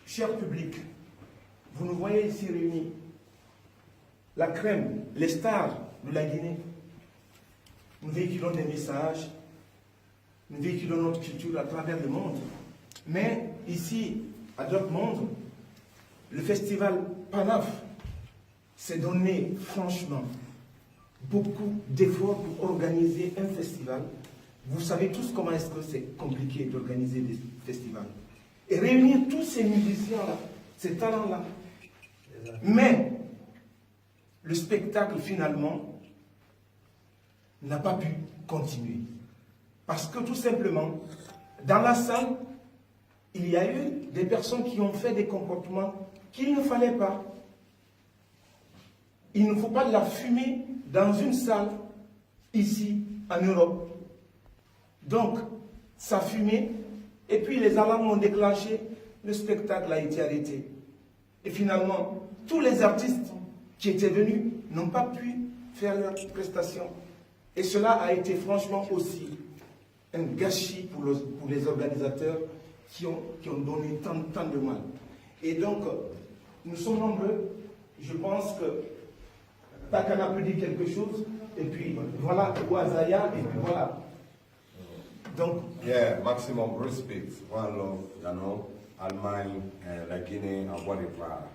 Cher public, vous nous voyez ici réunis, la crème, les stars de la Guinée. Nous véhiculons des messages, nous véhiculons notre culture à travers le monde. Mais ici, à Dortmund, le festival PANAF s'est donné franchement beaucoup d'efforts pour organiser un festival. Vous savez tous comment est-ce que c'est compliqué d'organiser des festivals. Et réunir tous ces musiciens-là, ces talents-là. Mais le spectacle, finalement, n'a pas pu continuer. Parce que tout simplement, dans la salle, il y a eu des personnes qui ont fait des comportements qu'il ne fallait pas. Il ne faut pas de la fumée dans une salle, ici, en Europe. Donc, ça fumait, et puis les alarmes ont déclenché, le spectacle a été arrêté. Et finalement, tous les artistes qui étaient venus n'ont pas pu faire leur prestation. Et cela a été franchement aussi un gâchis pour les organisateurs qui ont donné tant de mal. Et donc, nous sommes nombreux. Je pense que Takana peut dire quelque chose. Et puis, voilà, Ouazaya, et puis voilà. Donc, yeah, maximum respect, one love, you know, Allemagne, la Guinée, en voie de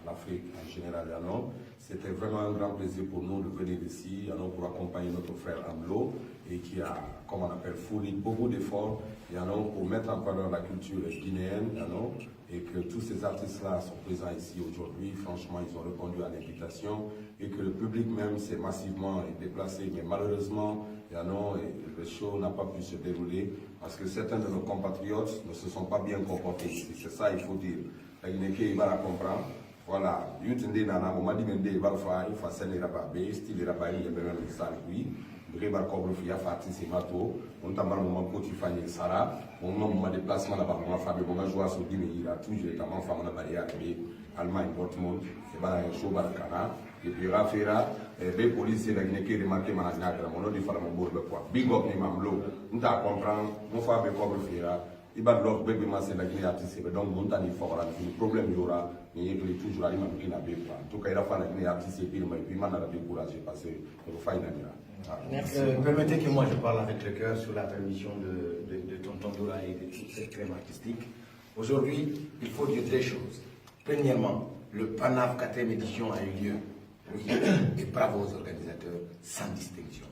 l'Afrique en général, you know. C'était vraiment un grand plaisir pour nous de venir ici, you know, pour accompagner notre frère Amlo, et qui a, comme on appelle, fourni beaucoup d'efforts, you know, pour mettre en valeur la culture guinéenne, you know, et que tous ces artistes-là sont présents ici aujourd'hui. Franchement, ils ont répondu à l'invitation, et que le public même s'est massivement déplacé, mais malheureusement, you know, le show n'a pas pu se dérouler parce que certains de nos compatriotes ne se sont pas bien comportés. C'est ça, il faut dire. La Guinée, il va la comprendre. Voilà, Yutende Nana, on m'a dit que il va faire, il faut faire les rabais, style les rabais, il y a même un salle, oui. Le bar cobre, il y a fait c'est mato. On t'a mal au moment où tu fais une sara. On m'a déplacement là-bas, on m'a fait un bon joueur sur Guinée, il a toujours été en femme, on a barrière, mais Allemagne, Dortmund, c'est pas un show barcana. Et puis Rafera, les policiers, la Guinée qui remarqué ma nagre, mon nom de faire mon beau de poids. Big up, ni mamlo. On t'a comprendre, on fait un cobre fera. Il va de l'autre bébé, c'est la Guinée artiste, donc on t'a dit fort, le problème il y aura. Il est toujours allé manquer la bépa. En tout cas, il a fallu la Guinée artiste et puis il m'a découragé parce que le fait Merci. Permettez que moi je parle avec le cœur sur la permission de Tonton Doura et de toute cette crème artistique. Aujourd'hui, il faut dire deux choses. Premièrement, le PANAF 4e édition a eu lieu. Oui, et bravo aux organisateurs, sans distinction.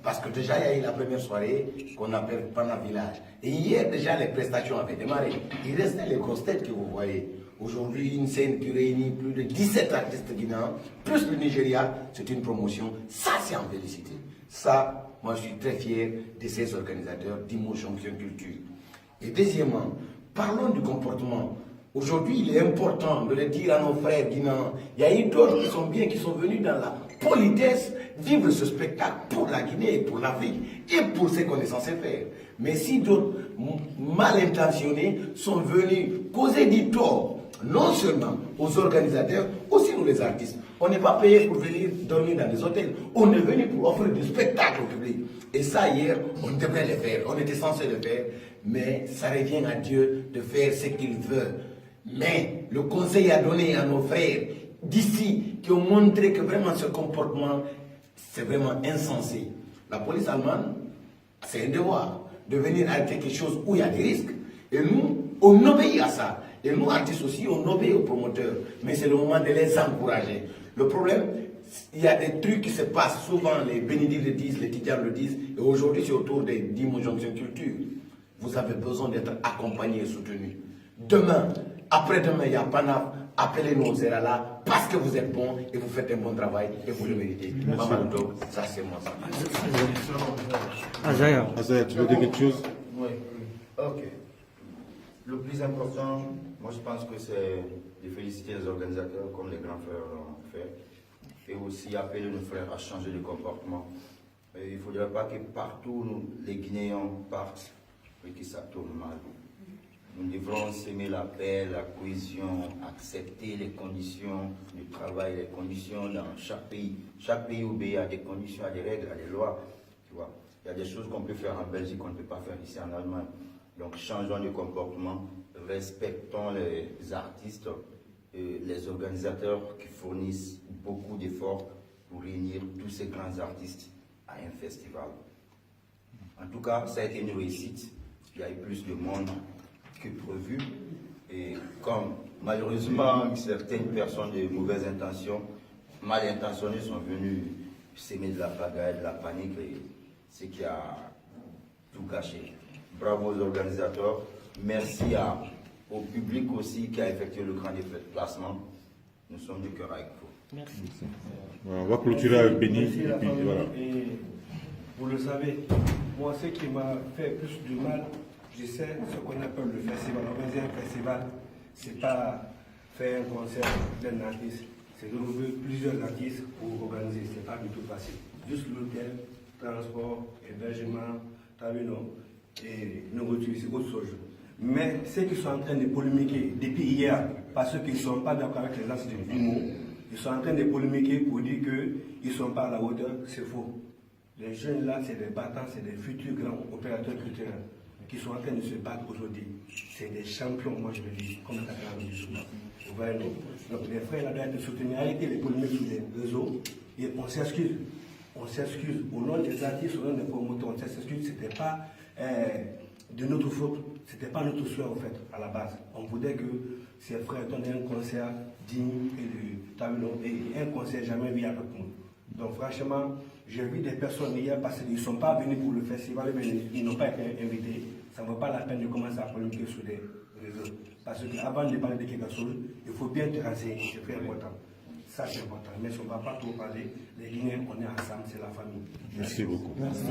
Parce que déjà il y a eu la première soirée qu'on appelle PANAF Village. Et hier déjà les prestations avaient démarré. Il restait les grosses têtes que vous voyez. Aujourd'hui, une scène qui réunit plus de 17 artistes guinéens, plus le Nigeria, c'est une promotion. Ça, c'est en félicité. Ça, moi, je suis très fier de ces organisateurs d'Imo Jonction Culture. Et deuxièmement, parlons du comportement. Aujourd'hui, il est important de le dire à nos frères guinéens. Il y a eu d'autres qui sont bien, qui sont venus dans la politesse vivre ce spectacle pour la Guinée et pour l'Afrique et pour ce qu'on est censé faire. Mais si d'autres mal intentionnés sont venus causer du tort, non seulement aux organisateurs, aussi nous les artistes. On n'est pas payé pour venir dormir dans des hôtels. On est venu pour offrir du spectacle au public. Et ça, hier, on devrait le faire. On était censé le faire. Mais ça revient à Dieu de faire ce qu'il veut. Mais le conseil à donner à nos frères d'ici qui ont montré que vraiment ce comportement, c'est vraiment insensé. La police allemande, c'est un devoir de venir arrêter quelque chose où il y a des risques. Et nous, on obéit à ça. Et nous, artistes aussi, on obéit aux promoteurs. Mais c'est le moment de les encourager. Le problème, il y a des trucs qui se passent. Souvent, les bénédicts le disent, les Tidjans le disent. Et aujourd'hui, c'est autour des 10 Jonction Culture. Vous avez besoin d'être accompagné et soutenu. Demain, après-demain, il y a PANAF. Appelez-nous au Zerala parce que vous êtes bons et vous faites un bon travail et vous le méritez. Maman Dodo, ça c'est moi. Azaya, tu veux dire quelque chose? Oui. Ok. Le plus important, moi je pense que c'est de féliciter les organisateurs comme les grands frères l'ont fait et aussi appeler nos frères à changer de comportement. Et il ne faudrait pas que partout les Guinéens partent et que ça tourne mal. Nous devrons s'aimer la paix, la cohésion, accepter les conditions du travail, les conditions dans chaque pays. Chaque pays obéit à des conditions, à des règles, à des lois. Tu vois. Il y a des choses qu'on peut faire en Belgique qu'on ne peut pas faire ici en Allemagne. Donc changeons de comportement, respectons les artistes, et les organisateurs qui fournissent beaucoup d'efforts pour réunir tous ces grands artistes à un festival. En tout cas, ça a été une réussite. Il y a eu plus de monde que prévu. Et comme malheureusement certaines personnes de mauvaises intentions, mal intentionnées, sont venues s'aimer de la pagaille, de la panique, et ce qui a tout gâché. Bravo aux organisateurs. Merci au public aussi qui a effectué le grand déplacement. Nous sommes du cœur avec vous. Merci. On va clôturer avec Béni. Merci Et la puis famille. voilà. Et vous le savez, moi, ce qui m'a fait plus de mal, je sais ce qu'on appelle le festival. Organiser un festival, c'est pas faire un concert d'un artiste, c'est retrouver plusieurs artistes pour organiser. C'est pas du tout facile. Juste l'hôtel, transport, hébergement, t'as vu, non? Et nourriture, c'est autre chose. Mais ceux qui sont en train de polémiquer depuis hier, parce qu'ils ne sont pas d'accord avec les actes du mot, ils sont en train de polémiquer pour dire qu'ils ne sont pas à la hauteur, c'est faux. Les jeunes là, c'est des battants, c'est des futurs grands opérateurs culturels qui sont en train de se battre aujourd'hui. C'est des champions, moi je le dis, comme Takara le dit souvent. Vous voyez, non? Donc les frères là doivent être soutenus. Arrêtez les polémiques sur les réseaux et on s'excuse. On s'excuse. Au nom des artistes, au nom des promoteurs, on s'excuse. Ce n'était pas de notre faute, ce n'était pas notre souhait en fait, à la base. On voulait que ces frères donnent un concert digne et un concert jamais vu avec nous. Donc franchement, j'ai vu des personnes hier parce qu'ils ne sont pas venus pour le festival, mais ils n'ont pas été invités. Ça ne vaut pas la peine de commencer à polémiquer sur des réseaux. Parce qu'avant de parler de quelque chose, il faut bien te renseigner, c'est très important. Ça c'est important. Mais si on ne va pas trop parler, les Guinéens, on est ensemble, c'est la famille. Merci beaucoup. Merci.